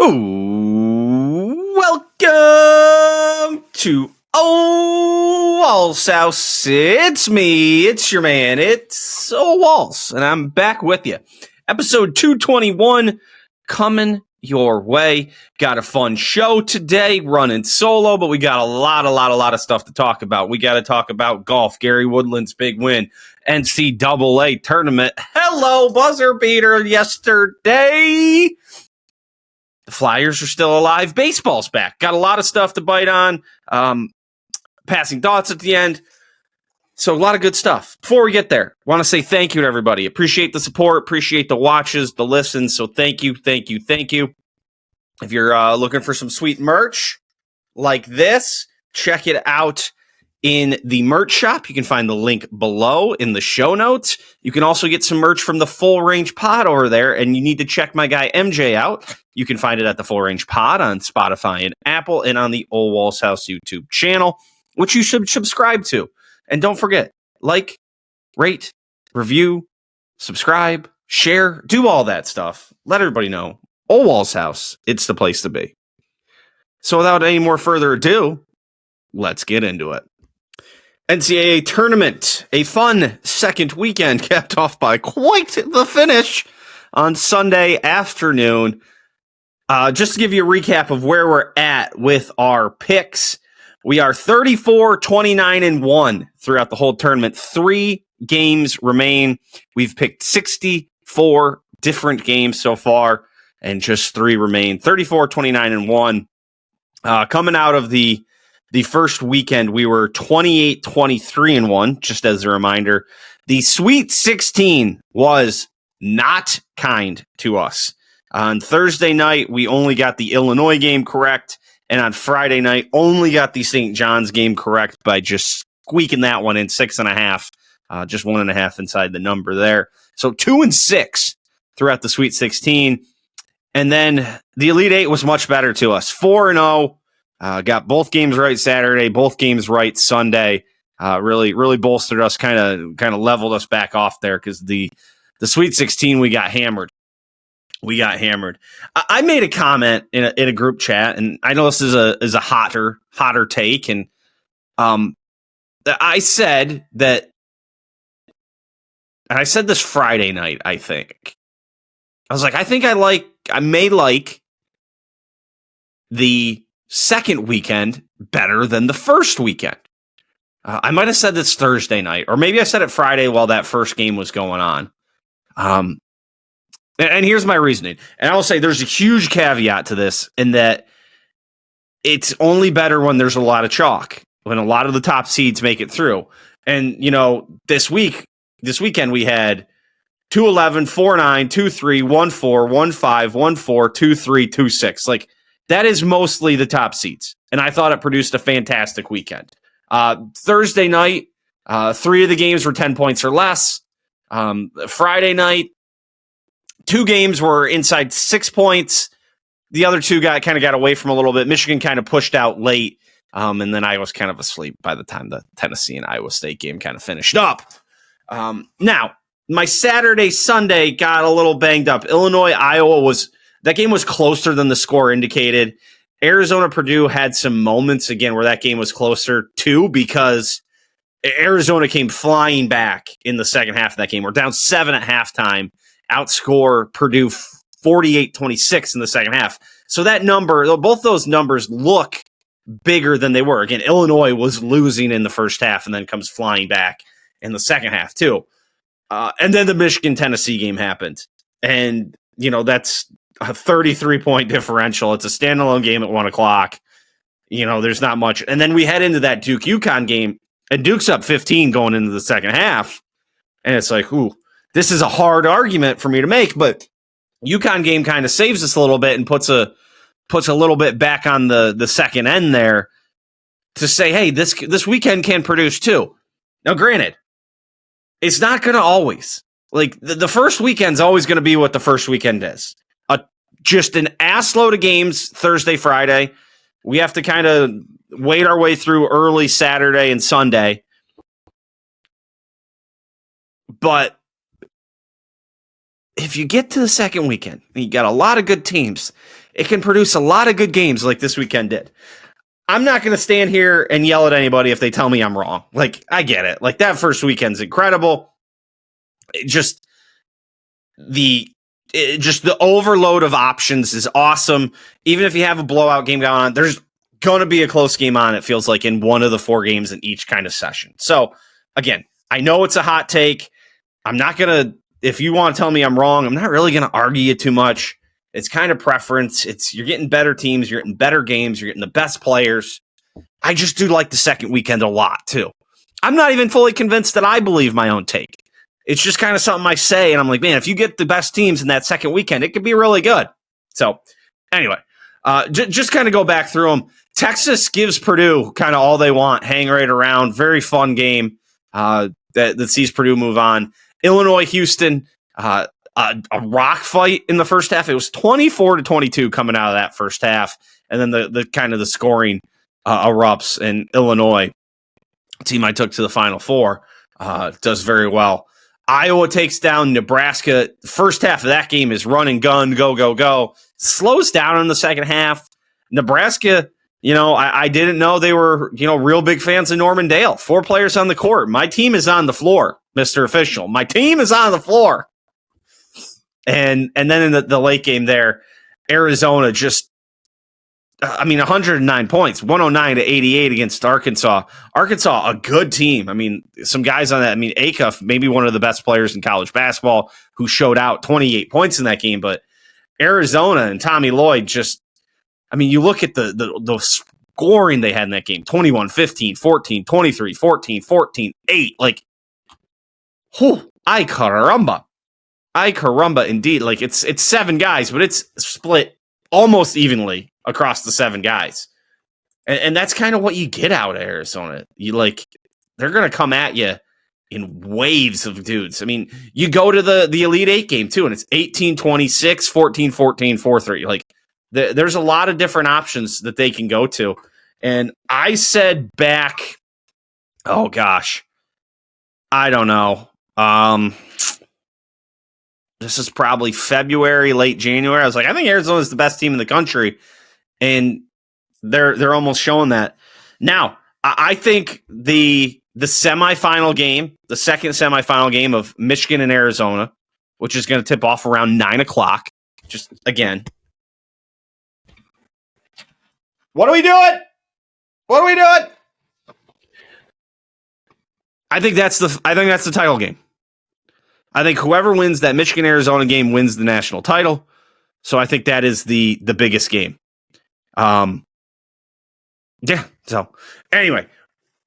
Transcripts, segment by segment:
Welcome to Ole Walls House. It's me, it's your man, it's Ole Walls, and I'm back with you. Episode 221 coming your way. Got a fun show today, running solo, but we got a lot of stuff to talk about. We got to talk about golf, Gary Woodland's big win, NCAA Tournament. Hello, buzzer beater yesterday. The Flyers are still alive. Baseball's back. Got a lot of stuff to bite on. Passing thoughts at the end. So a lot of good stuff. Before we get there, I want to say thank you to everybody. Appreciate the support. Appreciate the watches, the listens. So thank you. If you're looking for some sweet merch like this, check it out in the merch shop. You can find the link below in the show notes. You can also get some merch from the Full Range Pod over there, and you need to check my guy MJ out. You can find it at the Full Range Pod on Spotify and Apple, and on the Ole Walls House YouTube channel, which you should subscribe to. And don't forget, like, rate, review, subscribe, share, do all that stuff. Let everybody know. Ole Walls House, it's the place to be. So without any more further ado, let's get into it. NCAA Tournament, a fun second weekend capped off by quite the finish on Sunday afternoon. Just to give you a recap of where we're at with our picks, we are 34, 29, and 1 throughout the whole tournament. 3 games remain. We've picked 64 different games so far, and just 3 remain. 34, 29, and 1. Coming out of the first weekend, we were 28, 23, and 1, just as a reminder. The Sweet 16 was not kind to us. On Thursday night, we only got the Illinois game correct, and on Friday night, only got the St. John's game correct by just squeaking that one in 6.5, just 1.5 inside the number there. So 2-6 throughout the Sweet 16. And then the Elite 8 was much better to us. 4-0. Got both games right Saturday, both games right Sunday. Really bolstered us, kind of leveled us back off there, because the Sweet 16 we got hammered. I made a comment in a group chat, and I know this is a hotter take, and I said that, and I said this Friday night. I think I was like, I may like the second weekend better than the first weekend. I might have said this Thursday night, or maybe I said it Friday while that first game was going on. And here's my reasoning. And I will say there's a huge caveat to this, in that it's only better when there's a lot of chalk, when a lot of the top seeds make it through. And, this weekend we had 2-11, 4-9, 2-3, 1-4, 1-5, 1-4, 2-3, 2-6. Like, that is mostly the top seeds. And I thought it produced a fantastic weekend. Thursday night, 3 of the games were 10 points or less. Friday night, 2 games were inside 6 points. The other 2 got away from a little bit. Michigan kind of pushed out late. And then I was kind of asleep by the time the Tennessee and Iowa State game kind of finished up. Now, my Saturday, Sunday got a little banged up. Illinois, Iowa that game was closer than the score indicated. Arizona, Purdue had some moments again where that game was closer too, because Arizona came flying back in the second half of that game. We're down 7 at halftime, outscore Purdue 48-26 in the second half. So that number, both those numbers look bigger than they were. Again, Illinois was losing in the first half and then comes flying back in the second half too. And then the Michigan-Tennessee game happened. And, that's a 33-point differential. It's a standalone game at 1 o'clock. There's not much. And then we head into that Duke-UConn game, and Duke's up 15 going into the second half. And it's like, this is a hard argument for me to make, but UConn game kind of saves us a little bit and puts a little bit back on the second end there to say, hey, this weekend can produce too. Now, granted, it's not going to always. Like, the first weekend's always going to be what the first weekend is. Just an ass load of games Thursday, Friday. We have to kind of wade our way through early Saturday and Sunday. But if you get to the second weekend, you got a lot of good teams. it can produce a lot of good games like this weekend did. I'm not going to stand here and yell at anybody if they tell me I'm wrong. Like, I get it. Like, that first weekend's incredible. Just the overload of options is awesome. Even if you have a blowout game going on, there's going to be a close game on, it feels like, in one of the 4 games in each kind of session. So, again, I know it's a hot take. I'm not going to, if you want to tell me I'm wrong, I'm not really going to argue you too much. It's kind of preference. You're getting better teams, you're getting better games, you're getting the best players. I just do like the second weekend a lot, too. I'm not even fully convinced that I believe my own take. It's just kind of something I say, and I'm like, man, if you get the best teams in that second weekend, it could be really good. So, anyway, just kind of go back through them. Texas gives Purdue kind of all they want, hang right around. Very fun game that sees Purdue move on. Illinois, Houston, a rock fight in the first half. It was 24-22 coming out of that first half, and then the kind of the scoring erupts, and Illinois, team I took to the Final Four, does very well. Iowa takes down Nebraska. First half of that game is run and gun, go, go, go. Slows down in the second half. Nebraska, I didn't know they were, real big fans of Norman Dale. 4 players on the court. My team is on the floor, Mr. Official. My team is on the floor. And then in the late game there, Arizona just, 109 points, 109-88 against Arkansas. Arkansas, a good team. Some guys on that. Acuff, maybe one of the best players in college basketball, who showed out 28 points in that game. But Arizona and Tommy Lloyd just, you look at the scoring they had in that game, 21-15, 14, 23, 14, 14, 8. Like, ay caramba. Ay caramba, indeed. Like, it's 7 guys, but it's split almost evenly across the 7 guys. And that's kind of what you get out of Arizona. They're going to come at you in waves of dudes. You go to the Elite 8 game too, and it's 18-26, 14-14, 4-3. Like, there's a lot of different options that they can go to. And I said back, oh gosh, I don't know. This is probably February, late January. I was like, I think Arizona is the best team in the country. And they're almost showing that. Now, I think the semifinal game, the second semifinal game of Michigan and Arizona, which is going to tip off around 9:00. Just again, what are we doing? What are we doing? I think that's the title game. I think whoever wins that Michigan Arizona game wins the national title. So I think that is the biggest game. Yeah. So anyway,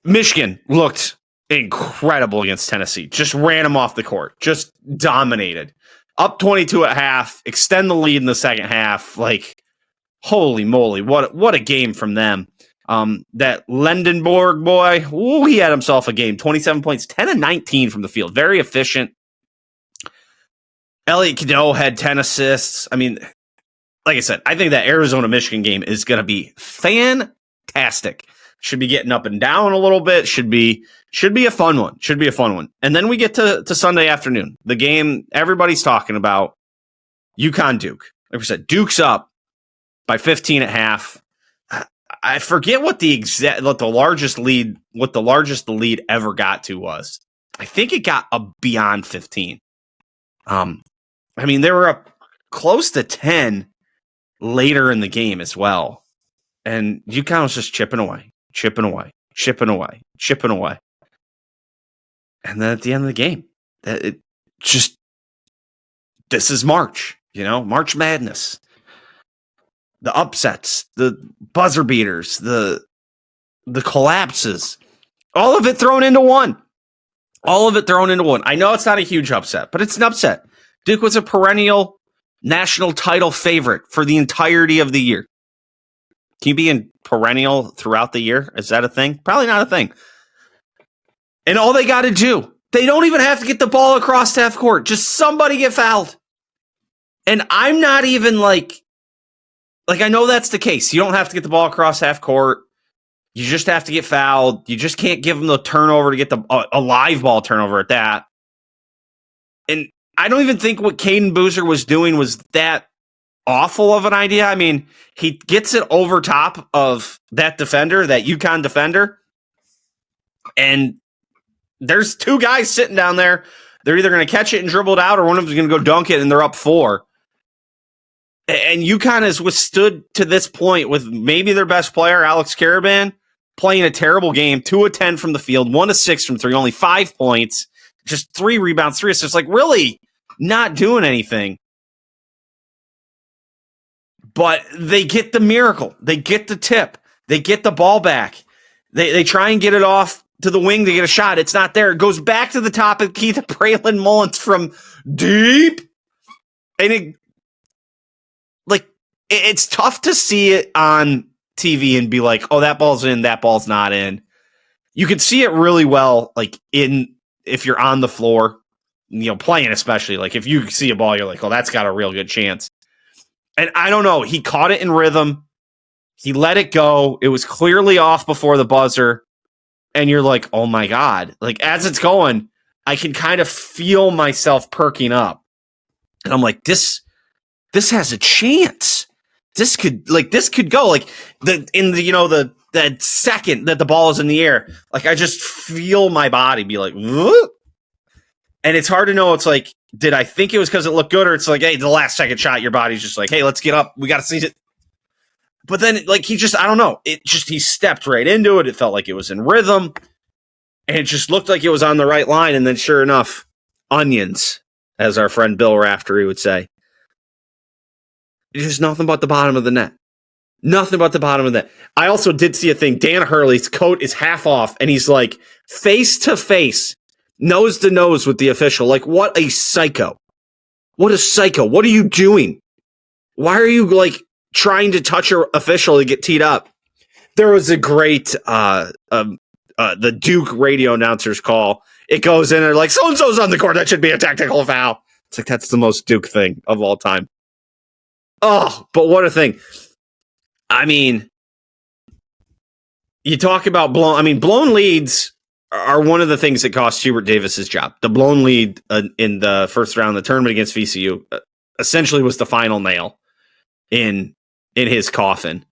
Michigan looked incredible against Tennessee. Just ran them off the court. Just dominated. Up 22 at half. Extend the lead in the second half. Like, holy moly! What a game from them. That Lendenborg boy, he had himself a game. 27 points, 10 and 19 from the field. Very efficient. Elliot Cadeau had 10 assists. Like I said, I think that Arizona-Michigan game is going to be fantastic. Should be getting up and down a little bit. Should be a fun one. Should be a fun one. And then we get to Sunday afternoon. The game everybody's talking about, UConn-Duke. Like we said, Duke's up by 15 at half. I forget what the largest the lead ever got to was. I think it got beyond 15. They were up close to 10 later in the game as well. And UConn was just chipping away. And then at the end of the game, this is March, March Madness. The upsets, the buzzer beaters, the collapses, all of it thrown into one. I know it's not a huge upset, but it's an upset. Duke was a perennial national title favorite for the entirety of the year. Can you be in perennial throughout the year? Is that a thing? Probably not a thing. And all they got to do, they don't even have to get the ball across half court. Just somebody get fouled. And I'm not even like I know that's the case. You don't have to get the ball across half court. You just have to get fouled. You just can't give them the turnover to get a live ball turnover at that. And I don't even think what Caden Boozer was doing was that awful of an idea. I mean, he gets it over top of that defender, that UConn defender, and there's two guys sitting down there. They're either going to catch it and dribble it out, or one of them's going to go dunk it, and they're up 4. And UConn has withstood to this point with maybe their best player, Alex Karaban, playing a terrible game, 2 of 10 from the field, 1 of 6 from 3, only 5 points, just 3 rebounds, 3 assists. Like, really not doing anything. But they get the miracle. They get the tip. They get the ball back. They try and get it off to the wing to get a shot. It's not there. It goes back to the top of Keith Braylon Mullins from deep. And it's tough to see it on TV and be like, oh, that ball's in, that ball's not in. You can see it really well, like if you're on the floor, playing especially. Like if you see a ball, you're like, oh, that's got a real good chance. And I don't know. He caught it in rhythm. He let it go. It was clearly off before the buzzer. And you're like, oh my God. Like as it's going, I can kind of feel myself perking up. And I'm like, this has a chance. This could go. Like that second that the ball is in the air, like I just feel my body be like, whoop. And it's hard to know. It's like, did I think it was because it looked good, or it's like, hey, the last second shot, your body's just like, hey, let's get up. We got to see it. But then, like, I don't know. He stepped right into it. It felt like it was in rhythm. And it just looked like it was on the right line. And then, sure enough, onions, as our friend Bill Raftery would say. It's just nothing but the bottom of the net. Nothing but the bottom of the net. I also did see a thing. Dan Hurley's coat is half off, and he's like face to face, nose to nose with the official. Like, what a psycho. What a psycho. What are you doing? Why are you, like, trying to touch your official to get teed up? There was a great the Duke radio announcers call. It goes in and like, so-and-so's on the court. That should be a tactical foul. It's like, that's the most Duke thing of all time. Oh, but what a thing. I mean, you talk about blown leads are one of the things that cost Hubert Davis's job. The blown lead in the first round of the tournament against VCU essentially was the final nail in his coffin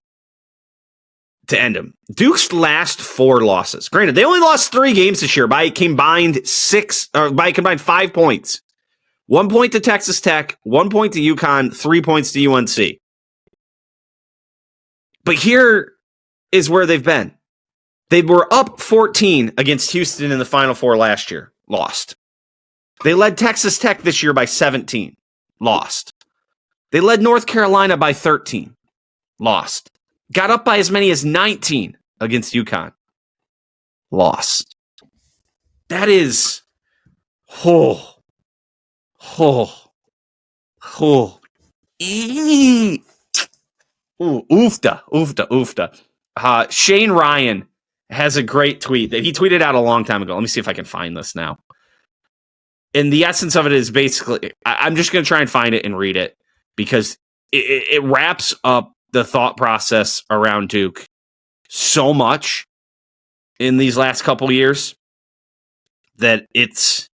to end him. Duke's last 4 losses. Granted, they only lost 3 games this year by combined 5 points. 1 point to Texas Tech, 1 point to UConn, 3 points to UNC. But here is where they've been. They were up 14 against Houston in the Final Four last year. Lost. They led Texas Tech this year by 17. Lost. They led North Carolina by 13. Lost. Got up by as many as 19 against UConn. Lost. That is... Oofta. Shane Ryan has a great tweet that he tweeted out a long time ago. Let me see if I can find this now. And the essence of it is basically, I'm just going to try and find it and read it because it wraps up the thought process around Duke so much in these last couple of years that it's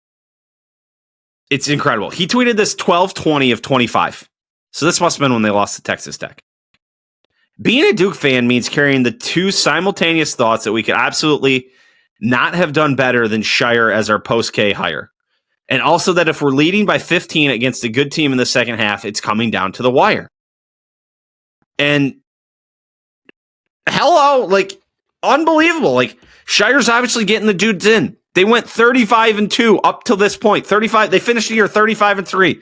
incredible. He tweeted this 12/20 of 25. So this must have been when they lost to Texas Tech. Being a Duke fan means carrying the 2 simultaneous thoughts that we could absolutely not have done better than Shire as our post-K hire. And also that if we're leading by 15 against a good team in the second half, it's coming down to the wire. And hello, like, unbelievable. Like, Shire's obviously getting the dudes in. They went 35-2 up till this point. 35. They finished the year 35-3.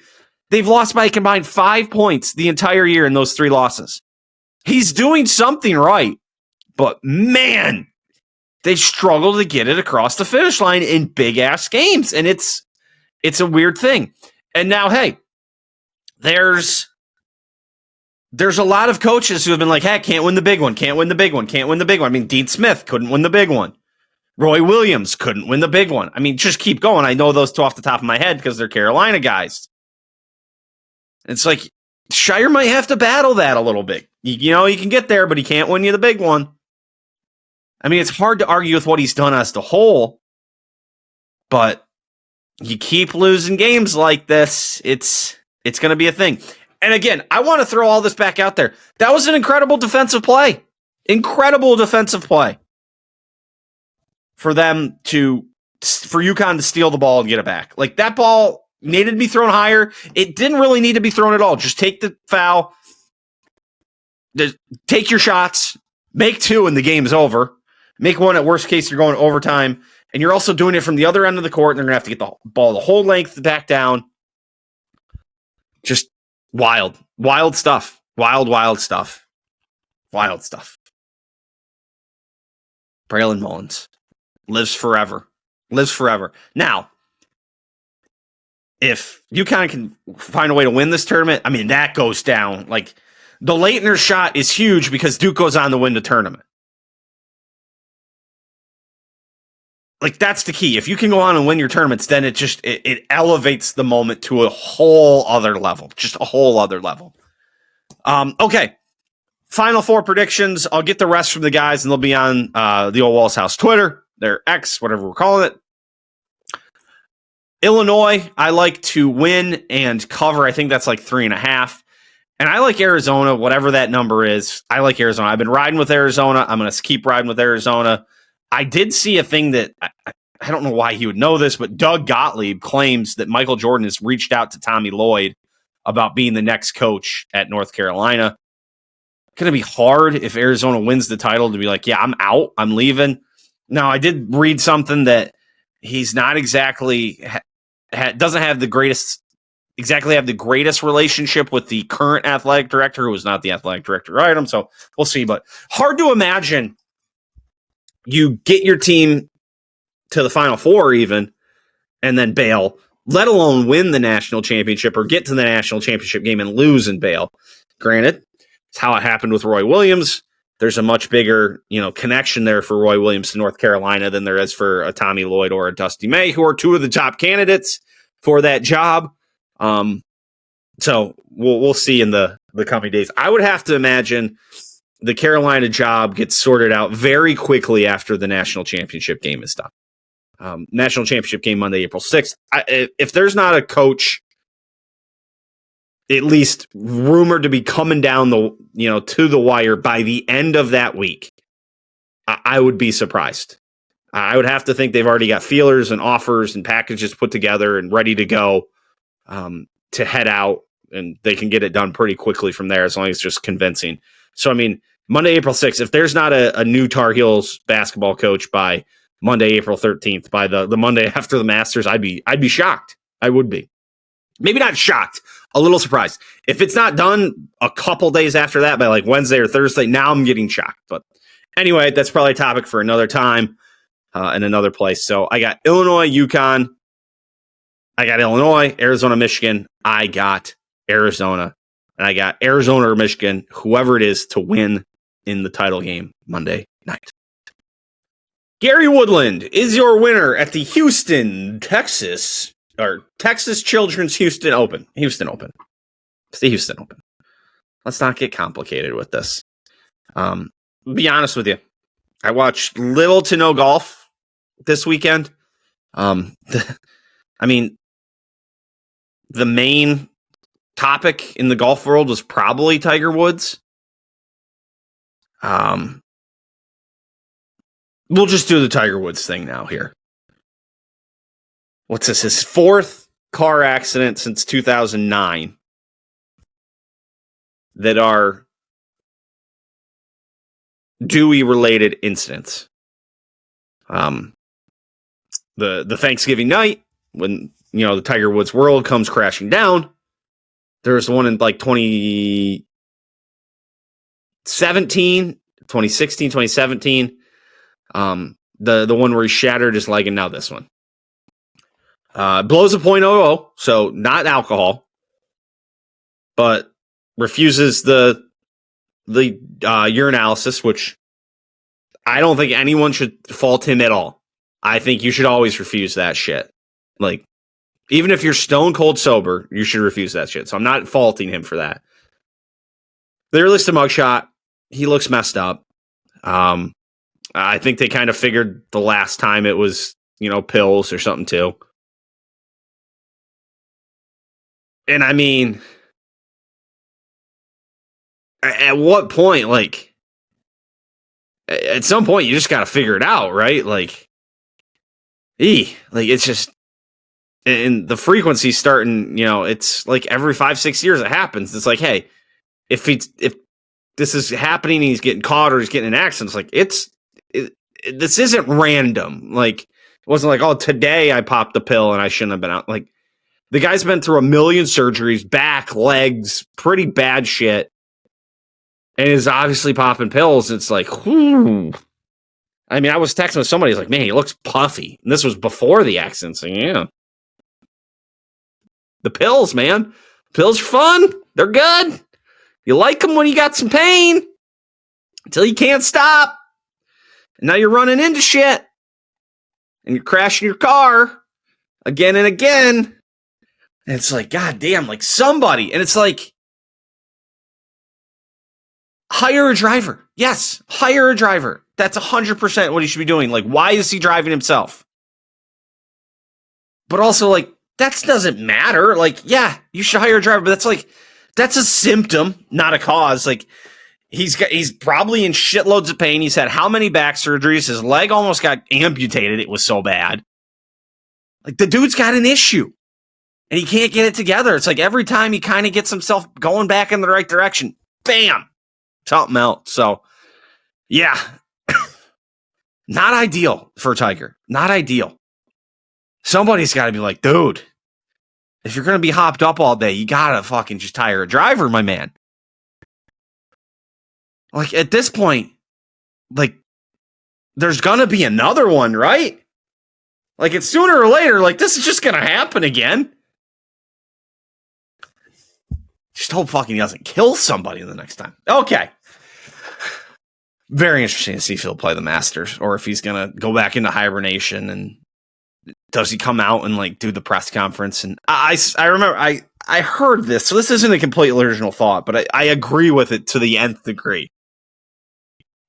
They've lost by a combined 5 points the entire year in those 3 losses. He's doing something right, but man, they struggle to get it across the finish line in big ass games, and it's a weird thing. And now, hey, there's a lot of coaches who have been like, hey, can't win the big one. I mean, Dean Smith couldn't win the big one. Roy Williams couldn't win the big one. I mean, just keep going. I know those 2 off the top of my head because they're Carolina guys. It's like Shire might have to battle that a little bit. You know, he can get there, but he can't win you the big one. I mean, it's hard to argue with what he's done as the whole, but you keep losing games like this, it's going to be a thing. And again, I want to throw all this back out there. That was an incredible defensive play. Incredible defensive play for UConn to steal the ball and get it back. Like, that ball needed to be thrown higher. It didn't really need to be thrown at all. Just take the foul, just take your shots, make two, and the game's over. Make one, at worst case, you're going overtime. And you're also doing it from the other end of the court, and they're going to have to get the ball the whole length back down. Just wild stuff. Wild stuff. Braylon Mullins lives forever. Now, if UConn can find a way to win this tournament, I mean, that goes down. Like, the Leitner shot is huge because Duke goes on to win the tournament. Like, that's the key. If you can go on and win your tournaments, then it elevates the moment to a whole other level. Just a whole other level. Okay. Final four predictions. I'll get the rest from the guys, and they'll be on the Ole Walls House Twitter, their X, whatever we're calling it. Illinois, I like to win and cover. I think that's like 3.5. And I like Arizona, whatever that number is. I like Arizona. I've been riding with Arizona. I'm going to keep riding with Arizona. I did see a thing that I don't know why he would know this, but Doug Gottlieb claims that Michael Jordan has reached out to Tommy Lloyd about being the next coach at North Carolina. Going to be hard if Arizona wins the title to be like, yeah, I'm out. I'm leaving. Now, I did read something that he's not exactly doesn't have the greatest relationship with the current athletic director, who is not the athletic director item. So we'll see. But hard to imagine you get your team to the Final Four even and then bail, let alone win the national championship or get to the national championship game and lose and bail. Granted, it's how it happened with Roy Williams. There's a much bigger, connection there for Roy Williams to North Carolina than there is for a Tommy Lloyd or a Dusty May, who are two of the top candidates for that job. So we'll see in the coming days. I would have to imagine the Carolina job gets sorted out very quickly after the national championship game is done. National championship game Monday, April 6th. If there's not a coach at least rumored to be coming down to the wire by the end of that week, I would be surprised. I would have to think they've already got feelers and offers and packages put together and ready to go to head out, and they can get it done pretty quickly from there as long as it's just convincing. So, I mean, Monday, April 6th, if there's not a new Tar Heels basketball coach by Monday, April 13th, by the Monday after the Masters, I'd be shocked. I would be. Maybe not shocked, a little surprised. If it's not done a couple days after that, by like Wednesday or Thursday, now I'm getting shocked. But anyway, that's probably a topic for another time in another place. So I got Illinois, UConn. I got Illinois, Arizona, Michigan. I got Arizona. And I got Arizona or Michigan, whoever it is, to win in the title game Monday night. Gary Woodland is your winner at the Texas Children's Houston Open. It's the Houston Open. Let's not get complicated with this. Be honest with you. I watched little to no golf this weekend. The main topic in the golf world was probably Tiger Woods. We'll just do the Tiger Woods thing now here. What's this? His fourth car accident since 2009 that are Dewey-related incidents. The Thanksgiving night, when the Tiger Woods world comes crashing down, there's one in like 2016, 2017. The one where he shattered his leg, and now this one. Blows a .00, so not alcohol, but refuses the urinalysis, which I don't think anyone should fault him at all. I think you should always refuse that shit. Like, even if you're stone cold sober, you should refuse that shit. So I'm not faulting him for that. They released a mugshot. He looks messed up. I think they kind of figured the last time it was, pills or something too. And I mean, at what point, like, at some point, you just got to figure it out, right? Like, it's just, and the frequency starting, it's like every 5-6 years it happens. It's like, hey, if this is happening and he's getting caught or he's getting in accidents, like this isn't random. Like, it wasn't like, oh, today I popped the pill and I shouldn't have been out. Like, the guy's been through a million surgeries, back, legs, pretty bad shit, and is obviously popping pills. It's like, whew. I mean, I was texting with somebody, he's like, man, he looks puffy. And this was before the accident. So, yeah. The pills, man. Pills are fun. They're good. You like them when you got some pain until you can't stop. And now you're running into shit and you're crashing your car again and again. And it's like, God damn, like somebody. And it's like, hire a driver. Yes, hire a driver. That's 100% what he should be doing. Like, why is he driving himself? But also, like, that doesn't matter. Like, yeah, you should hire a driver, but that's a symptom, not a cause. Like, he's probably in shitloads of pain. He's had how many back surgeries? His leg almost got amputated. It was so bad. Like, the dude's got an issue and he can't get it together. It's like every time he kind of gets himself going back in the right direction, bam, something else. So, yeah, not ideal for Tiger. Not ideal. Somebody's got to be like, dude, if you're going to be hopped up all day, you got to fucking just hire a driver, my man. Like, at this point, like, there's going to be another one, right? Like, it's sooner or later, like, this is just going to happen again. Just hope fucking he doesn't kill somebody the next time. Okay. Very interesting to see if he'll play the Masters or if he's going to go back into hibernation, and does he come out and like do the press conference? And I remember I heard this, so this isn't a complete original thought, but I agree with it to the nth degree.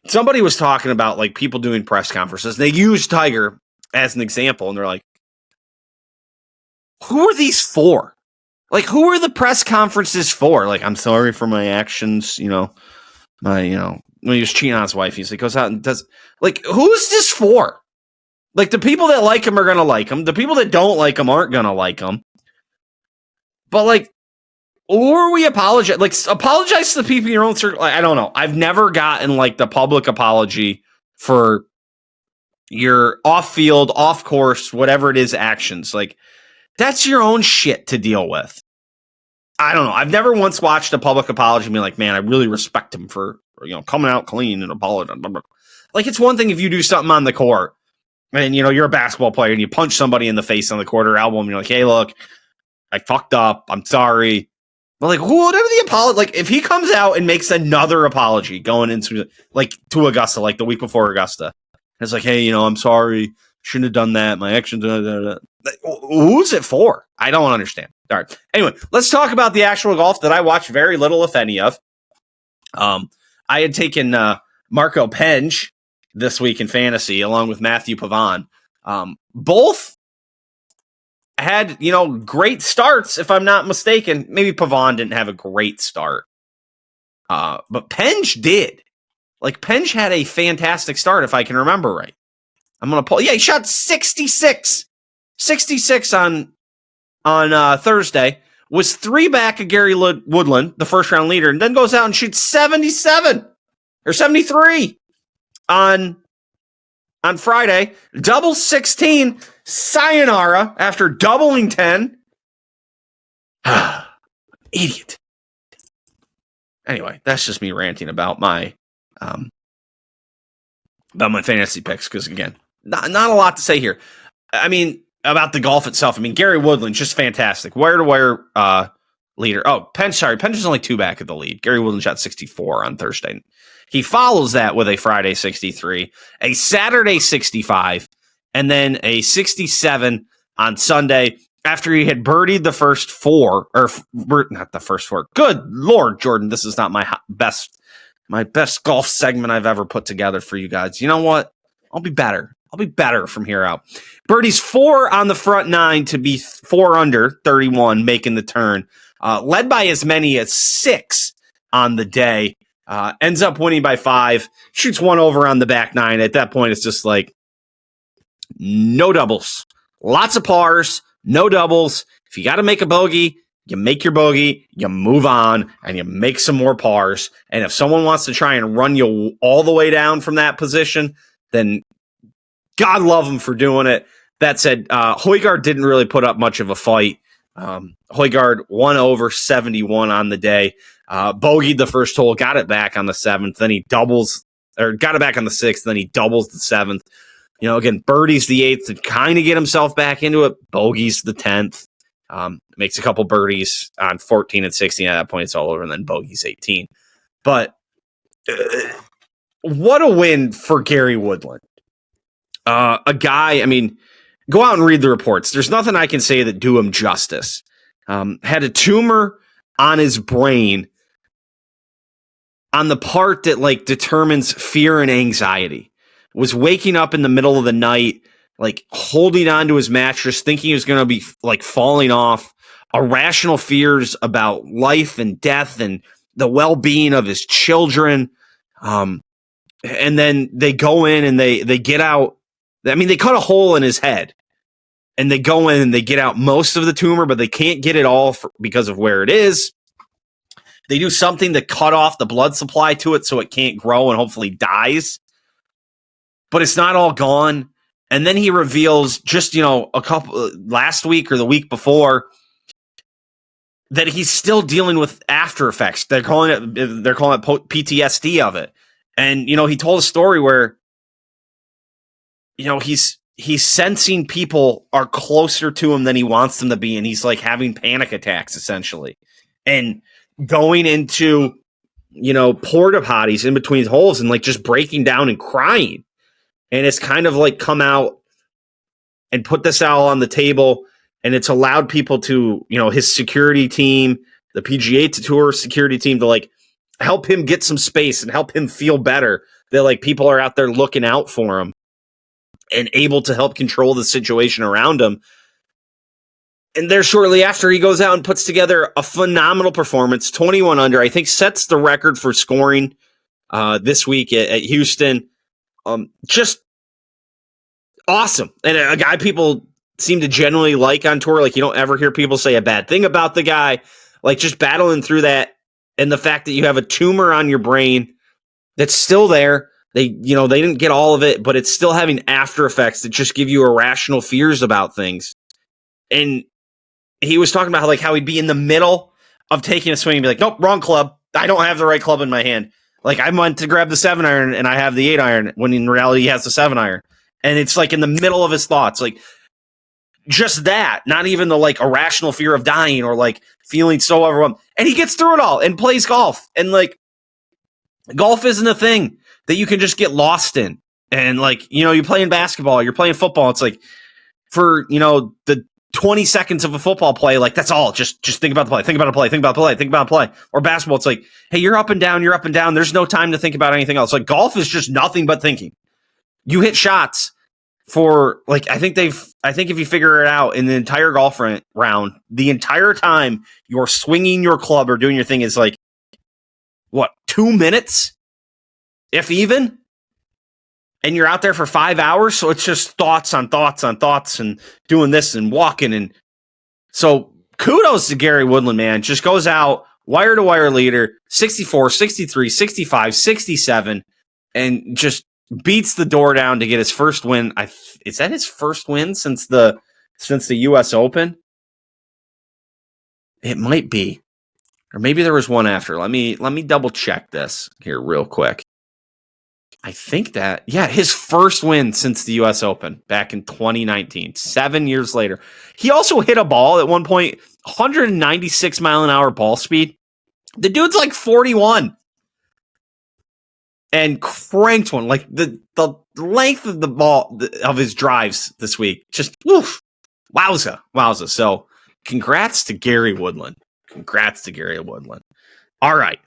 Somebody was talking about like people doing press conferences. They use Tiger as an example, and they're like, who are these for? Like, who are the press conferences for? Like, I'm sorry for my actions, when he was cheating on his wife, he goes out and does, like, who's this for? Like, the people that like him are going to like him. The people that don't like him aren't going to like him. But, like, or we apologize. Like, apologize to the people in your own circle. Like, I don't know. I've never gotten, like, the public apology for your off-field, off-course, whatever it is, actions. Like, that's your own shit to deal with. I don't know. I've never once watched a public apology and be like, man, I really respect him for, coming out clean and apologizing. Like, it's one thing if you do something on the court and, you're a basketball player and you punch somebody in the face on the court or elbow and you're like, hey, look, I fucked up. I'm sorry. But, like, whatever the apology, like, if he comes out and makes another apology going into, like, to Augusta, like the week before Augusta, and it's like, hey, I'm sorry. Shouldn't have done that. My actions. Who's it for? I don't understand. All right. Anyway, let's talk about the actual golf that I watched very little, if any, of. I had taken Marco Penge this week in fantasy, along with Matthew Pavon. Both had, great starts, if I'm not mistaken. Maybe Pavon didn't have a great start. But Penge did. Like, Penge had a fantastic start, if I can remember right. I'm going to pull. Yeah, he shot 66. 66 on Thursday. Was 3 back of Gary Woodland, the first round leader, and then goes out and shoots 77 or 73 on Friday. Double 16, sayonara after doubling 10. Idiot. Anyway, that's just me ranting about my fantasy picks, because again, not a lot to say here. I mean, about the golf itself. I mean, Gary Woodland, just fantastic. Wire-to-wire leader. Oh, Penge is only 2 back of the lead. Gary Woodland shot 64 on Thursday. He follows that with a Friday 63, a Saturday 65, and then a 67 on Sunday after he had birdied the first 4, or not the first 4. Good Lord, Jordan, this is not my best golf segment I've ever put together for you guys. You know what? I'll be better. I'll be better from here out. Birdie's 4 on the front 9 to be 4 under 31, making the turn. Led by as many as 6 on the day. Ends up winning by 5, shoots one over on the back 9. At that point, it's just like no doubles, lots of pars, no doubles. If you got to make a bogey, you make your bogey, you move on, and you make some more pars. And if someone wants to try and run you all the way down from that position, then God love them for doing it. That said, Højgaard didn't really put up much of a fight. Højgaard 1 over 71 on the day. Bogeyed the first hole, got it back on the 7th, then he doubles, or got it back on the 6th, then he doubles the 7th. Again, birdies the 8th to kind of get himself back into it. Bogeys the 10th. Makes a couple birdies on 14 and 16. At that point, it's all over, and then bogeys 18. But what a win for Gary Woodland. A guy, go out and read the reports. There's nothing I can say that do him justice. Had a tumor on his brain on the part that determines fear and anxiety. Was waking up in the middle of the night, holding onto his mattress, thinking he was going to be falling off, irrational fears about life and death and the well-being of his children. And then they go in and they get out. They cut a hole in his head and they go in and they get out most of the tumor, but they can't get it all because of where it is. They do something to cut off the blood supply to it so it can't grow and hopefully dies. But it's not all gone. And then he reveals just, a couple last week or the week before that he's still dealing with after effects. They're calling it PTSD of it. And, he told a story where, he's sensing people are closer to him than he wants them to be. And he's having panic attacks essentially and going into, porta potties in between holes and just breaking down and crying. And it's kind of come out and put this all on the table. And it's allowed people to, his security team, the PGA Tour security team to help him get some space and help him feel better. That people are out there looking out for him and able to help control the situation around him. And there shortly after he goes out and puts together a phenomenal performance, 21 under, I think sets the record for scoring this week at Houston. Just awesome. And a guy people seem to generally like on tour. You don't ever hear people say a bad thing about the guy. Just battling through that. And the fact that you have a tumor on your brain that's still there. They didn't get all of it, but it's still having after effects that just give you irrational fears about things. And he was talking about how he'd be in the middle of taking a swing and be like, nope, wrong club. I don't have the right club in my hand. I went to grab the 7-iron and I have the 8-iron when in reality he has the 7-iron. And it's in the middle of his thoughts. Just that, not even the irrational fear of dying or feeling so overwhelmed. And he gets through it all and plays golf. And golf isn't a thing that you can just get lost in. And you're playing basketball, you're playing football. It's for, the 20 seconds of a football play, that's all. Just think about the play, think about a play, think about the play, think about a play. Or basketball, it's hey, you're up and down, you're up and down. There's no time to think about anything else. Golf is just nothing but thinking. You hit shots for I think if you figure it out in the entire golf round, the entire time you're swinging your club or doing your thing is 2 minutes, if even. And you're out there for 5 hours, so it's just thoughts on thoughts on thoughts and doing this and walking. And so kudos to Gary Woodland, man. Just goes out, wire-to-wire leader, 64, 63, 65, 67, and just beats the door down to get his first win. Is that his first win since the U.S. Open? It might be. Or maybe there was one after. Let me double-check this here real quick. I think his first win since the U.S. Open back in 2019, 7 years later. He also hit a ball at one point, 196 mile an hour ball speed. The dude's 41 and cranked one. The length of the ball of his drives this week, just woof, wowza. So congrats to Gary Woodland. All right,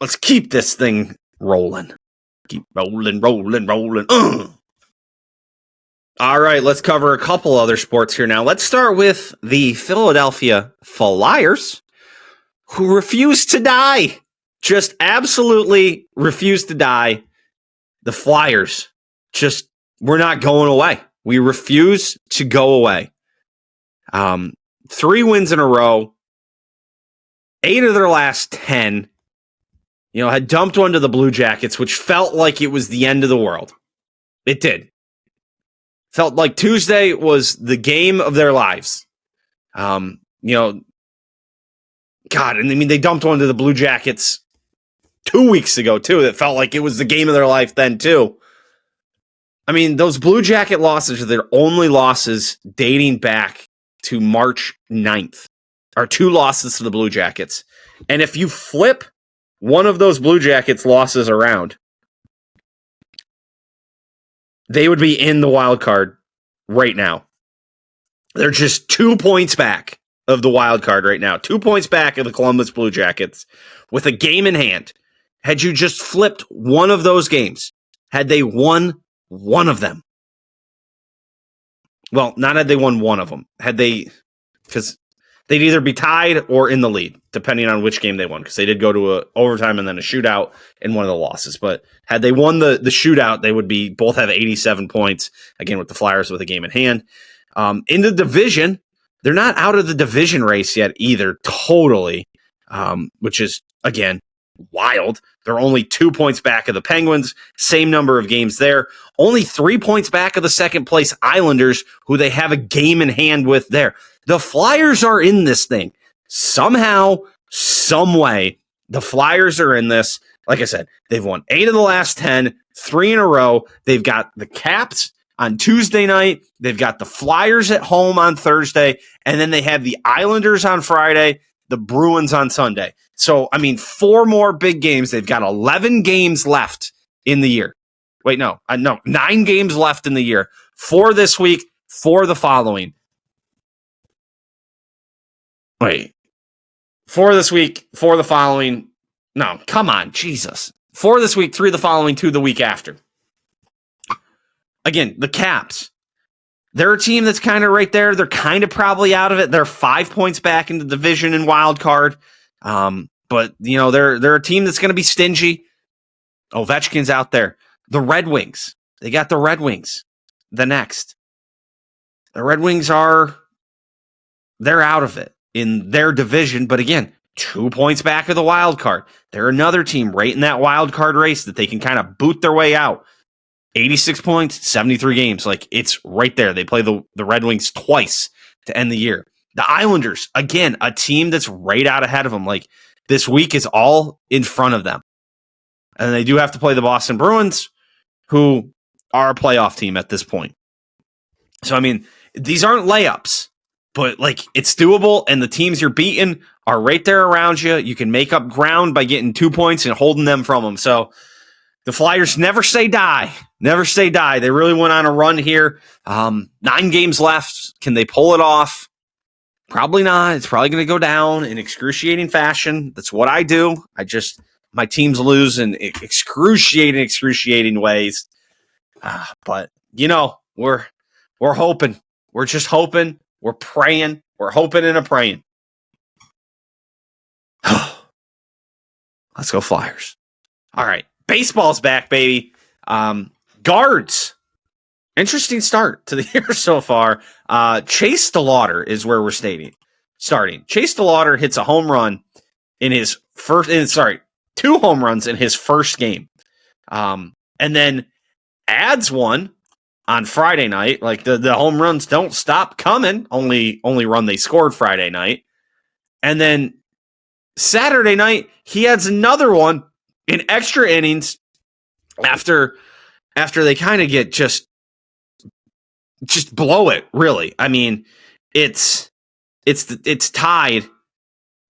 let's keep this thing rolling. Keep rolling. All right, let's cover a couple other sports here now. Let's start with the Philadelphia Flyers, who refused to die. Just absolutely refused to die. The Flyers just, we're not going away. We refuse to go away. 3 wins in a row. 8 of their last 10. Had dumped one to the Blue Jackets, which felt like it was the end of the world. It did. Felt like Tuesday was the game of their lives. God, and I mean, they dumped one to the Blue Jackets 2 weeks ago, too. That felt like it was the game of their life then, too. I mean, those Blue Jacket losses are their only losses dating back to March 9th. Or 2 losses to the Blue Jackets. And if you flip one of those Blue Jackets losses around, they would be in the wild card right now. They're just 2 points back of the wild card right now. 2 points back of the Columbus Blue Jackets with a game in hand. Had you just flipped one of those games, had they won one of them? Well, not had they won one of them. Had they, because they'd either be tied or in the lead, depending on which game they won, because they did go to a overtime and then a shootout in one of the losses. But had they won the shootout, they would be both have 87 points, again, with the Flyers with a game in hand. In the division, they're not out of the division race yet either, totally, which is, again, wild. They're only 2 points back of the Penguins, same number of games there. Only 3 points back of the second place Islanders, who they have a game in hand with there. The Flyers are in this thing. Somehow, some way, the Flyers are in this. Like I said, they've won 8 of the last 10, 3 in a row. They've got the Caps on Tuesday night. They've got the Flyers at home on Thursday. And then they have the Islanders on Friday, the Bruins on Sunday. So, I mean, 4 more big games. They've got 11 games left in the year. Wait, no, 9 games left in the year. 4 this week, 4 the following. Wait, 4 this week, 4 the following. No, come on, Jesus. 4 this week, 3 the following, 2 the week after. Again, the Caps. They're a team that's kind of right there. They're kind of probably out of it. They're 5 points back in the division and wild card. But, they're a team that's going to be stingy. Ovechkin's out there. The Red Wings. They got the Red Wings. The next. The Red Wings they're out of it in their division. But again, 2 points back of the wild card. They're another team right in that wild card race that they can kind of boot their way out. 86 points, 73 games. Like, it's right there. They play the Red Wings twice to end the year. The Islanders, again, a team that's right out ahead of them. Like, this week is all in front of them. And they do have to play the Boston Bruins, who are a playoff team at this point. So, I mean, these aren't layups, but, like, it's doable, and the teams you're beating are right there around you. You can make up ground by getting 2 points and holding them from them. So, the Flyers never say die. Never say die. They really went on a run here. 9 games left. Can they pull it off? Probably not. It's probably going to go down in excruciating fashion. That's what I do. My teams lose in excruciating ways. But, we're hoping. We're just hoping. We're praying. We're hoping and a praying. Let's go Flyers. All right. Baseball's back, baby. Guards. Interesting start to the year so far. Chase DeLauder is where we're starting. Chase DeLauder hits a home run in his two home runs in his first game. And then adds one on Friday night. Like, the home runs don't stop coming. Only run they scored Friday night. And then Saturday night, he adds another one in extra innings after they kind of get just blow it, really. I mean, it's tied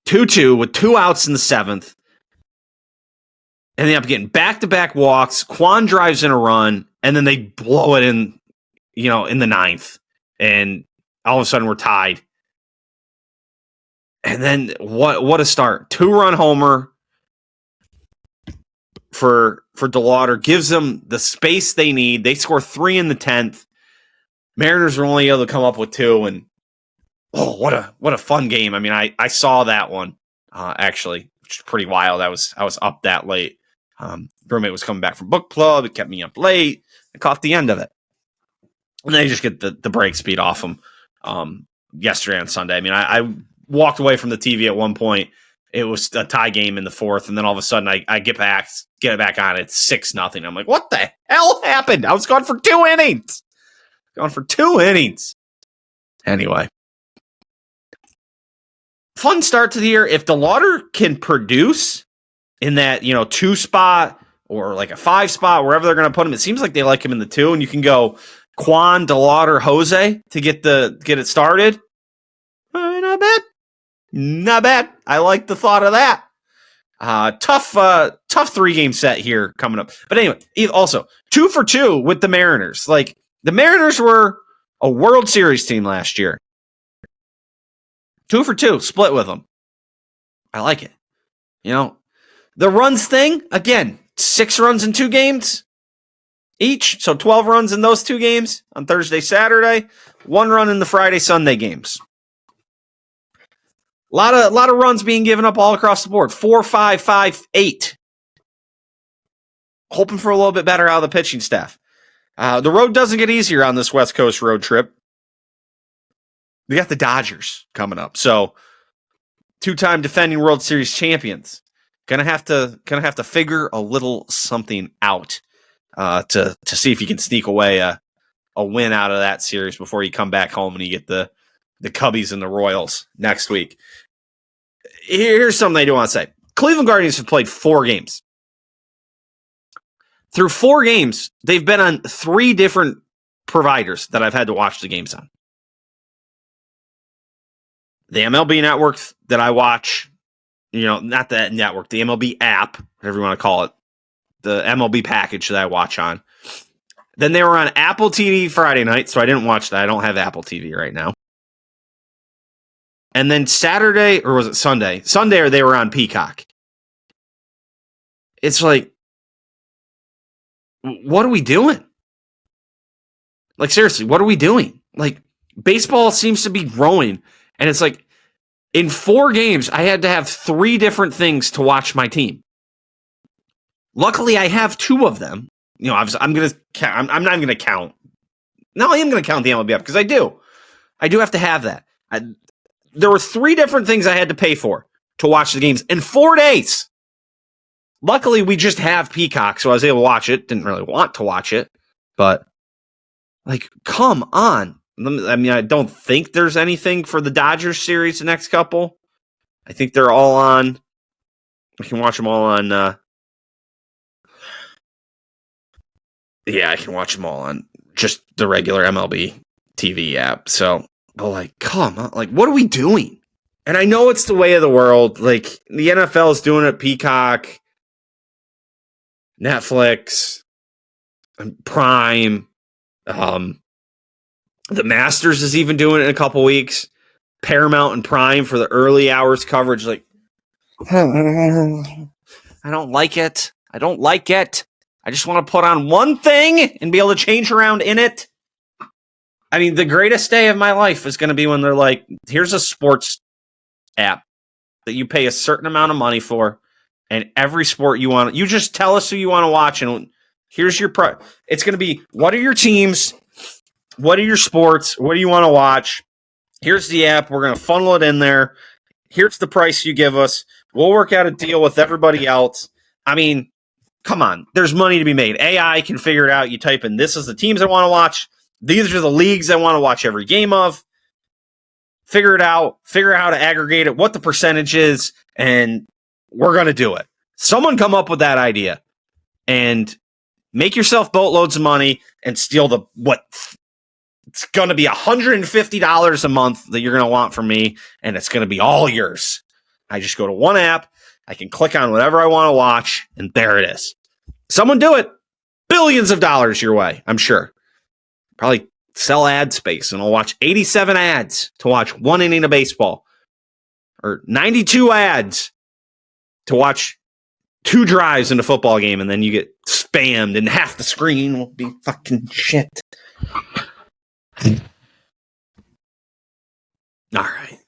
2-2 with 2 outs in the 7th. And they end up getting back-to-back walks. Quan drives in a run, and then they blow it in the 9th. And all of a sudden we're tied. And then what a start. 2-run homer for DeLauder, gives them the space they need. They score 3 in the 10th. Mariners were only able to come up with 2, and what a fun game. I mean, I saw that one. actually, which is pretty wild. I was up that late. Roommate was coming back from book club. It kept me up late. I caught the end of it. And they just get the break speed off them yesterday on Sunday. I mean, I walked away from the TV at one point. It was a tie game in the fourth, and then all of a sudden I get it back on. It's 6-0. I'm like, what the hell happened? I was gone for 2 innings. Anyway. Fun start to the year. If DeLauder can produce in that, 2 spot or like a 5 spot, wherever they're going to put him, it seems like they like him in the 2, and you can go Quan, DeLauder, Jose to get it started. Not bad. I like the thought of that. Tough 3-game set here coming up. But anyway, also 2 for 2 with the Mariners. Like, the Mariners were a World Series team last year. 2 for 2, split with them. I like it. The runs thing, again, 6 runs in 2 games each. So 12 runs in those 2 games on Thursday, Saturday. 1 run in the Friday, Sunday games. A lot of runs being given up all across the board. 4, 5, 5, 8. Hoping for a little bit better out of the pitching staff. The road doesn't get easier on this West Coast road trip. We got the Dodgers coming up. So 2-time defending World Series champions. Gonna have to figure a little something out to see if you can sneak away a win out of that series before you come back home and you get the Cubbies and the Royals next week. Here's something I do want to say. Cleveland Guardians have played 4 games. Through 4 games, they've been on 3 different providers that I've had to watch the games on. The MLB network that I watch, not that network, the MLB app, whatever you want to call it, the MLB package that I watch on. Then they were on Apple TV Friday night, so I didn't watch that. I don't have Apple TV right now. And then Saturday, or was it Sunday? Sunday, they were on Peacock. It's like, what are we doing? Like, seriously, what are we doing? Like, baseball seems to be growing, and it's like, in 4 games, I had to have 3 different things to watch my team. Luckily, I have 2 of them. I'm going to count. I'm not even going to count. No, I am going to count the MLB app because I do. I do have to have that. There were 3 different things I had to pay for to watch the games in 4 days. Luckily, we just have Peacock, so I was able to watch it. Didn't really want to watch it, but like, come on. I mean, I don't think there's anything for the Dodgers series the next couple. I think they're all on. I can watch them all on. I can watch them all on just the regular MLB TV app. So, but like, come on, like, what are we doing? And I know it's the way of the world. Like, the NFL is doing it, Peacock, Netflix, Prime. The Masters is even doing it in a couple weeks. Paramount and Prime for the early hours coverage. Like, I don't like it. I just want to put on one thing and be able to change around in it. I mean, the greatest day of my life is going to be when they're like, here's a sports app that you pay a certain amount of money for, and every sport you want, you just tell us who you want to watch, and here's your it's going to be, what are your teams? What are your sports? What do you want to watch? Here's the app. We're going to funnel it in there. Here's the price you give us. We'll work out a deal with everybody else. I mean, come on. There's money to be made. AI can figure it out. You type in, this is the teams I want to watch. These are the leagues I want to watch every game of. Figure it out. Figure out how to aggregate it, what the percentage is, and we're going to do it. Someone come up with that idea and make yourself boatloads of money and steal it's going to be $150 a month that you're going to want from me, and it's going to be all yours. I just go to one app, I can click on whatever I want to watch, and there it is. Someone do it. Billions of dollars your way, I'm sure. Probably sell ad space, and I'll watch 87 ads to watch 1 inning of baseball. Or 92 ads to watch 2 drives in a football game, and then you get spammed, and half the screen will be fucking shit. All right.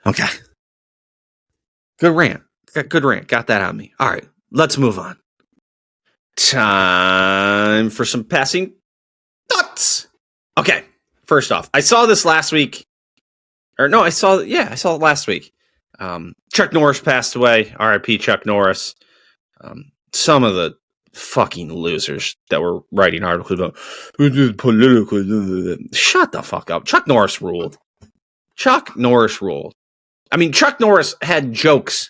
Okay. Good rant. Good rant. Got that on me. All right, let's move on. Time for some passing thoughts. Okay, first off, I saw this last week. Or no, I saw it last week. Chuck Norris passed away. R.I.P. Chuck Norris. Some of the fucking losers that were writing articles about political. Shut the fuck up. Chuck Norris ruled. Chuck Norris ruled. I mean, Chuck Norris had jokes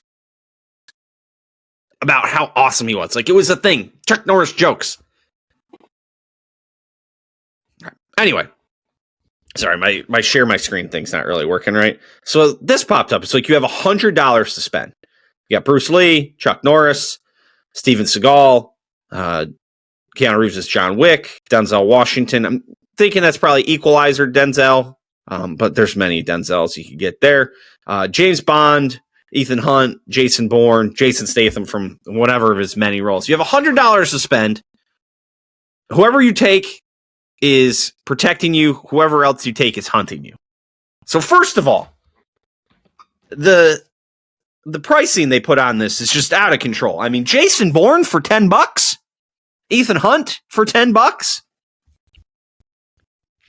about how awesome he was. Like, it was a thing. Chuck Norris jokes. Anyway. Sorry, my share my screen thing's not really working right. So this popped up. It's like you have $100 to spend. You got Bruce Lee, Chuck Norris, Steven Seagal, Keanu Reeves as John Wick, Denzel Washington. I'm thinking that's probably Equalizer Denzel, but there's many Denzels you could get there. James Bond, Ethan Hunt, Jason Bourne, Jason Statham from whatever of his many roles. You have $100 to spend. Whoever you take is protecting you. Whoever else you take is hunting you. So first of all, the pricing they put on this is just out of control. I mean, Jason Bourne for $10, Ethan Hunt for $10,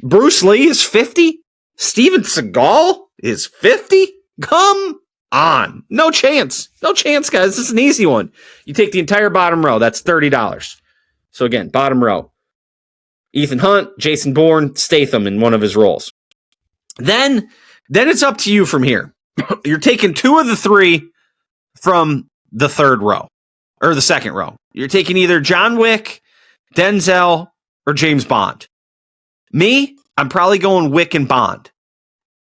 Bruce Lee is $50, Steven Seagal is $50. Come on, no chance, guys. This is an easy one. You take the entire bottom row. That's $30. So again, bottom row. Ethan Hunt, Jason Bourne, Statham in one of his roles. Then it's up to you from here. You're taking two of the three from the third row or the second row. You're taking either John Wick, Denzel, or James Bond. Me, I'm probably going Wick and Bond.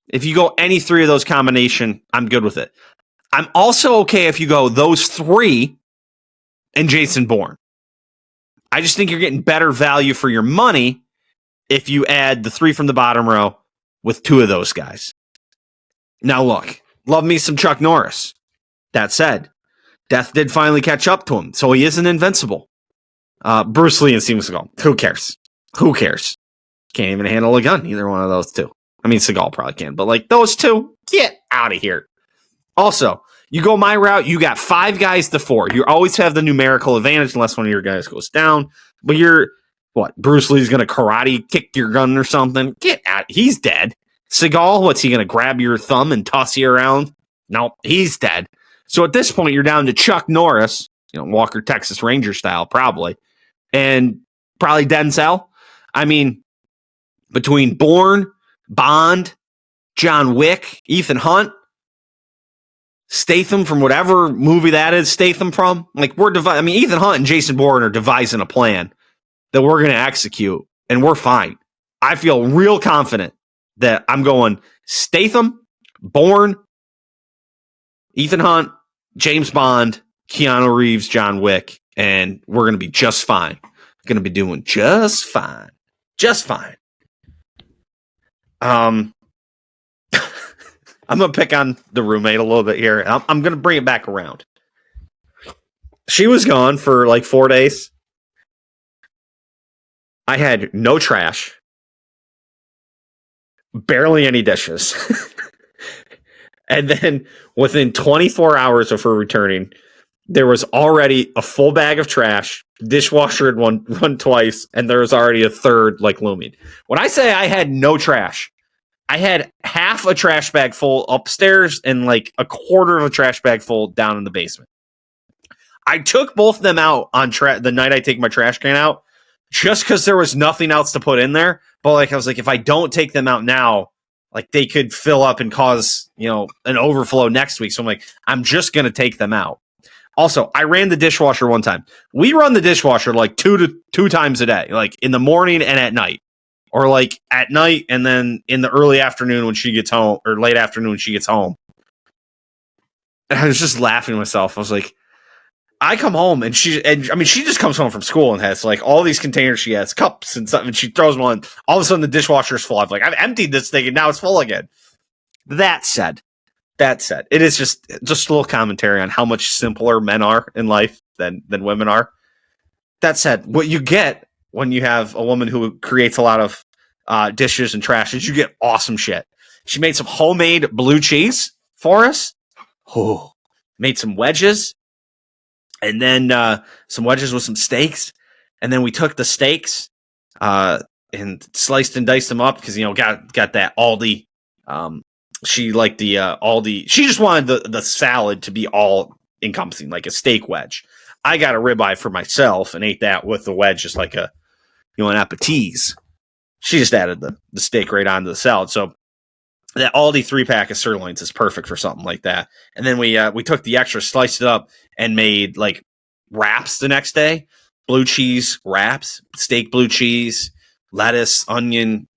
If you go any three of those combination, I'm good with it. I'm also okay if you go those three and Jason Bourne. I just think you're getting better value for your money if you add the three from the bottom row with two of those guys. Now look, love me some Chuck Norris. That said, death did finally catch up to him, so he isn't invincible. Bruce Lee and Steven Seagal. Who cares? Can't even handle a gun, either one of those two. I mean, Seagal probably can, but like those two, get out of here. Also, you go my route, you got 5 guys to 4. You always have the numerical advantage unless one of your guys goes down. But Bruce Lee's going to karate kick your gun or something? Get out. He's dead. Seagal, what's he going to grab your thumb and toss you around? No, he's dead. So at this point, you're down to Chuck Norris, Walker, Texas Ranger style, probably. And probably Denzel. I mean, between Bourne, Bond, John Wick, Ethan Hunt, Statham from whatever movie that is, Statham from. Like, Ethan Hunt and Jason Bourne are devising a plan that we're going to execute, and we're fine. I feel real confident that I'm going Statham, Bourne, Ethan Hunt, James Bond, Keanu Reeves, John Wick, and we're going to be just fine. Going to be doing just fine. Just fine. I'm going to pick on the roommate a little bit here. I'm going to bring it back around. She was gone for like 4 days. I had no trash. Barely any dishes. And then within 24 hours of her returning, there was already a full bag of trash. Dishwasher had run twice, and there was already a third like looming. When I say I had no trash, I had half a trash bag full upstairs and like a quarter of a trash bag full down in the basement. I took both of them out on the night I take my trash can out, just because there was nothing else to put in there. But like I was like, if I don't take them out now, like they could fill up and cause an overflow next week. So I'm like, I'm just gonna take them out. Also, I ran the dishwasher one time. We run the dishwasher like two times a day, like in the morning and at night. Or like at night and then in the early afternoon when she gets home, or late afternoon when she gets home. And I was just laughing to myself. I was like, I come home and she just comes home from school and has like all these containers. She has cups and stuff, and she throws them on. All of a sudden the dishwasher is full. I've emptied this thing and now it's full again. That said, it is just a little commentary on how much simpler men are in life than women are. That said, what you get when you have a woman who creates a lot of dishes and trash is you get awesome shit. She made some homemade blue cheese for us. Oh, made some wedges, and then some wedges with some steaks. And then we took the steaks and sliced and diced them up because, got that Aldi. She liked the Aldi. She just wanted the salad to be all encompassing, like a steak wedge. I got a ribeye for myself and ate that with the wedge, just like an appetizer. She just added the steak right onto the salad. So that Aldi 3-pack of sirloins is perfect for something like that. And then we took the extra, sliced it up, and made like wraps the next day. Blue cheese wraps, steak blue cheese, lettuce, onion,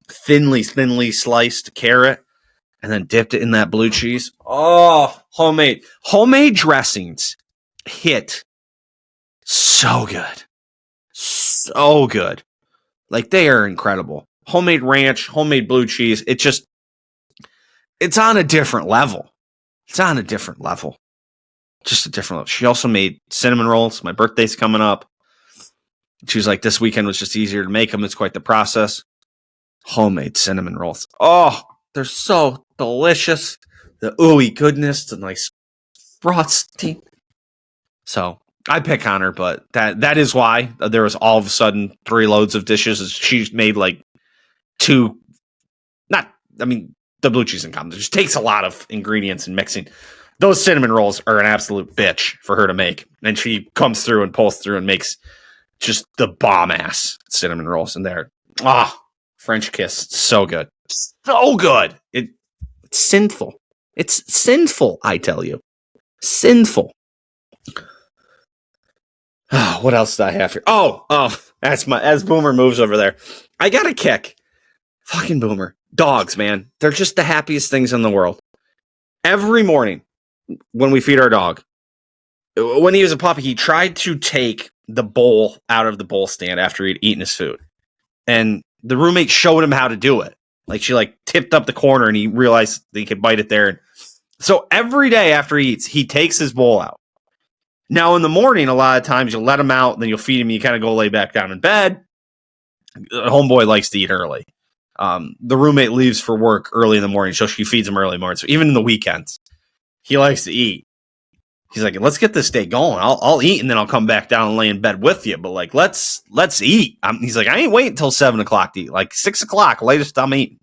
thinly sliced carrot, and then dipped it in that blue cheese. Oh, homemade dressings hit so good. So good. Like, they are incredible. Homemade ranch, homemade blue cheese. It's on a different level. It's on a different level. Just a different level. She also made cinnamon rolls. My birthday's coming up. She was like, this weekend was just easier to make them. It's quite the process. Homemade cinnamon rolls. Oh, they're so delicious. The ooey goodness, the nice frosting. So I pick on her, but that is why there was all of a sudden 3 loads of dishes. She made like 2. The blue cheese and comes. It just takes a lot of ingredients and mixing. Those cinnamon rolls are an absolute bitch for her to make. And she comes through and pulls through and makes just the bomb-ass cinnamon rolls in there. French kiss. So good. So good. It's sinful. It's sinful, I tell you. Sinful. What else did I have here? As Boomer moves over there. I got a kick. Fucking Boomer. Dogs, man. They're just the happiest things in the world. Every morning when we feed our dog, when he was a puppy, he tried to take the bowl out of the bowl stand after he'd eaten his food. And the roommate showed him how to do it. Like, she tipped up the corner and he realized that he could bite it there. So every day after he eats, he takes his bowl out. Now in the morning, a lot of times you'll let him out, and then you'll feed him. You kind of go lay back down in bed. Homeboy likes to eat early. The roommate leaves for work early in the morning, so she feeds him early in the morning. So even in the weekends, he likes to eat. He's like, let's get this day going. I'll eat, and then I'll come back down and lay in bed with you. But let's eat. He's like, I ain't waiting until 7 o'clock to eat. Like 6 o'clock, latest I'm eating.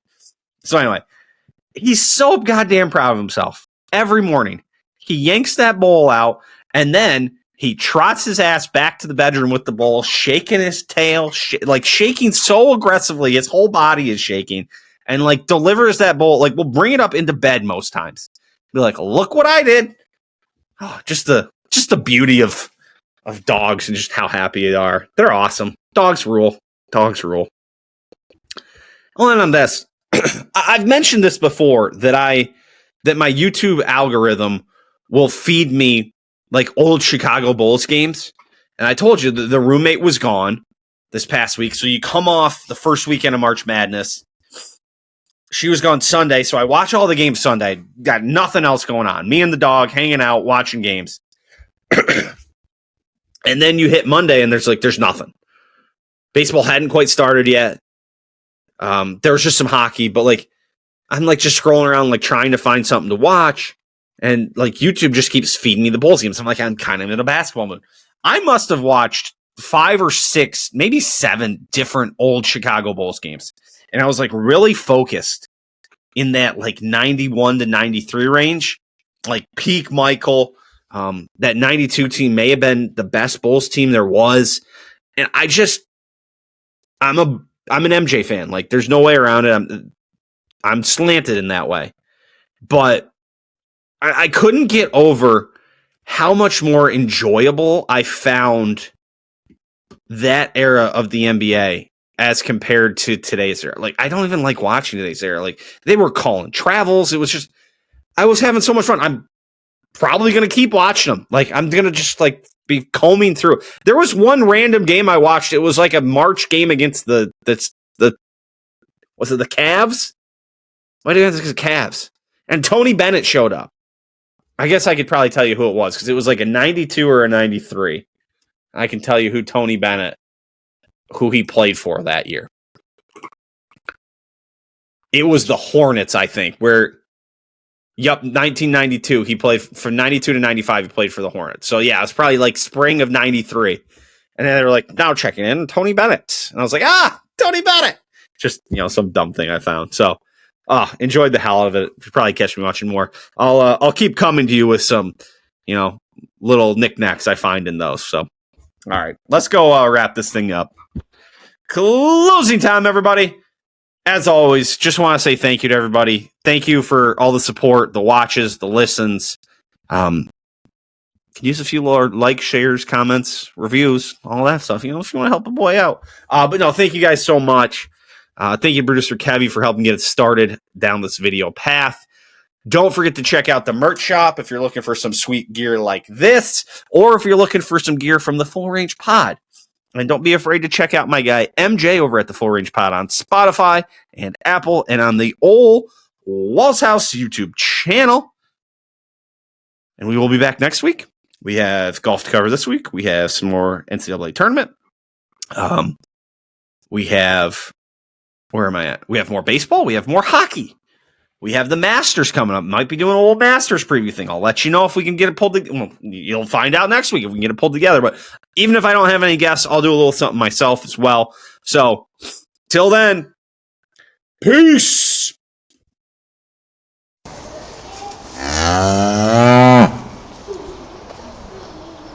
So anyway, he's so goddamn proud of himself. Every morning, he yanks that bowl out, and then he trots his ass back to the bedroom with the bowl, shaking his tail, shaking so aggressively, his whole body is shaking, and delivers that bowl. We'll bring it up into bed most times. Be like, look what I did. Oh, just the beauty of dogs and just how happy they are. They're awesome. Dogs rule. Dogs rule. Well, and on this, I've mentioned this before that my YouTube algorithm will feed me old Chicago Bulls games. And I told you the roommate was gone this past week. So you come off the first weekend of March Madness. She was gone Sunday. So I watch all the games Sunday. Got nothing else going on. Me and the dog hanging out, watching games. And then you hit Monday and there's nothing. Baseball hadn't quite started yet. There was just some hockey, but I'm just scrolling around, trying to find something to watch. And YouTube just keeps feeding me the Bulls games. I'm kind of in a basketball mood. I must have watched 5 or 6, maybe 7 different old Chicago Bulls games. And I was really focused in that 91 to 93 range, peak Michael. That 92 team may have been the best Bulls team there was. And I'm an MJ fan. There's no way around it. I'm slanted in that way. But I couldn't get over how much more enjoyable I found that era of the NBA as compared to today's era. I don't even like watching today's era. They were calling travels. It was just, I was having so much fun. I'm probably going to keep watching them. I'm going to just be combing through. There was one random game I watched. It was a March game against was it the Cavs? Why do you have the Cavs? And Tony Bennett showed up. I guess I could probably tell you who it was because it was a 92 or a 93. I can tell you who Tony Bennett, who he played for that year. It was the Hornets, I think, where Yep, 1992. He played from 92 to 95. He played for the Hornets. So yeah, it's probably like spring of 93. And then they were like, now checking in, Tony Bennett. And I was like, Tony Bennett. Just, some dumb thing I found. So enjoyed the hell out of it. You probably catch me watching more. I'll keep coming to you with some, little knickknacks I find in those. So, all right, let's go wrap this thing up. Closing time, everybody. As always, just want to say thank you to everybody. Thank you for all the support, the watches, the listens. Can use a few more likes, shares, comments, reviews, all that stuff. If you want to help a boy out. But no, thank you guys so much. Thank you, producer Kevy, for helping get it started down this video path. Don't forget to check out the merch shop if you're looking for some sweet gear like this, or if you're looking for some gear from the Full Range Pod. And don't be afraid to check out my guy MJ over at the Full Range Pod on Spotify and Apple and on the Ole Walls House YouTube channel. And we will be back next week. We have golf to cover this week. We have some more NCAA tournament. We have, where am I at? We have more baseball. We have more hockey. We have the Masters coming up. Might be doing a little Masters preview thing. I'll let you know if we can get it pulled together. Well, you'll find out next week if we can get it pulled together. But even if I don't have any guests, I'll do a little something myself as well. So, till then, peace.